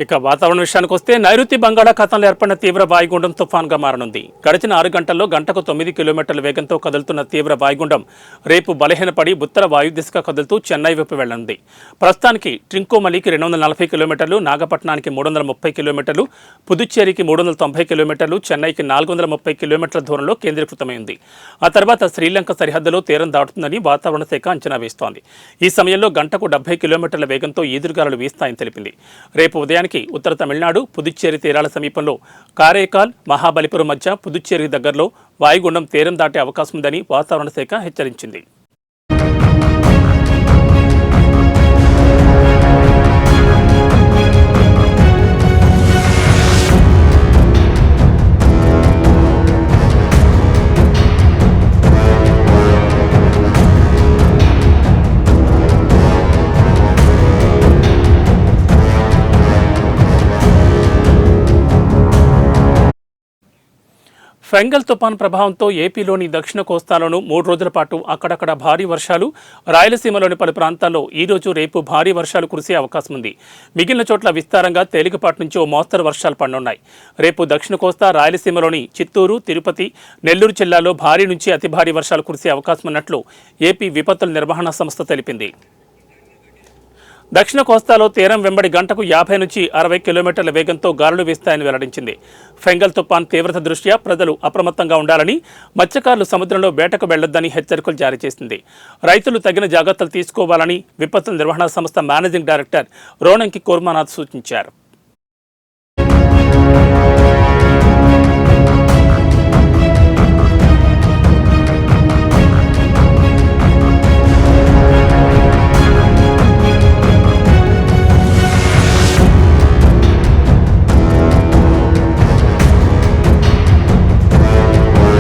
ఇక వాతావరణ విషయానికి వస్తే నైరుతి బంగాళాఖాతంలో ఏర్పడిన తీవ్ర వాయుగుండం తుఫాన్గా మారనుంది. గడిచిన 6 గంటల్లో గంటకు 9 కిలోమీటర్ల వేగంతో కదులుతున్న తీవ్ర వాయుగుండం రేపు బలహీనపడి ఉత్తర వాయు దిశగా కదులుతూ చెన్నై వైపు వెళ్లనుంది. ప్రస్తుతానికి ట్రింకోమలికి 240 కిలోమీటర్లు, నాగపట్నానికి 330 కిలోమీటర్లు, పుదుచ్చేరికి 390 కిలోమీటర్లు, చెన్నైకి 430 కిలోమీటర్ల దూరంలో కేంద్రీకృతమైంది. ఆ తర్వాత శ్రీలంక సరిహద్దులో తీరం దాటుతుందని వాతావరణ శాఖ అంచనా వేస్తోంది. ఈ సమయంలో గంటకు 70 కిలోమీటర్ల వేగంతో ఈదురుగాలులు వీస్తాయని తెలిపింది. రేపు ఉదయానికి ఉత్తర తమిళనాడు, పుదుచ్చేరి తీరాల సమీపంలో కారైకాల్, మహాబలిపురం మధ్య పుదుచ్చేరి దగ్గరలో వాయుగుండం తీరం దాటే అవకాశం ఉందని వాతావరణ శాఖ హెచ్చరించింది. ఫెంగల్ తుపాన్ ప్రభావంతో ఏపీలోని దక్షిణ కోస్తాలోనూ 3 రోజుల పాటు అక్కడక్కడ భారీ వర్షాలు, రాయలసీమలోని పలు ప్రాంతాల్లో ఈరోజు రేపు భారీ వర్షాలు కురిసే అవకాశం ఉంది. మిగిలిన చోట్ల విస్తారంగా తేలికపాటి నుంచి ఓ మోస్తరు వర్షాలు పడనున్నాయి. రేపు దక్షిణ కోస్తా, రాయలసీమలోని చిత్తూరు, తిరుపతి, నెల్లూరు జిల్లాలో భారీ నుంచి అతి భారీ వర్షాలు కురిసే అవకాశం ఉన్నట్లు ఏపీ విపత్తుల నిర్వహణ సంస్థ తెలిపింది. దక్షిణ కోస్తాలో తీరం వెంబడి గంటకు 50 నుంచి 60 కిలోమీటర్ల వేగంతో గాలులు వీస్తాయని వెల్లడించింది. ఫెంగల్ తుపాన్ తీవ్రత దృష్ట్యా ప్రజలు అప్రమత్తంగా ఉండాలని, మత్స్యకారులు సముద్రంలో వేటకు వెళ్లొద్దని హెచ్చరికలు జారీ చేసింది. రైతులు తగిన జాగ్రత్తలు తీసుకోవాలని విపత్తుల నిర్వహణ సంస్థ మేనేజింగ్ డైరెక్టర్ రోనంకి కోర్మానాథ్ సూచించారు.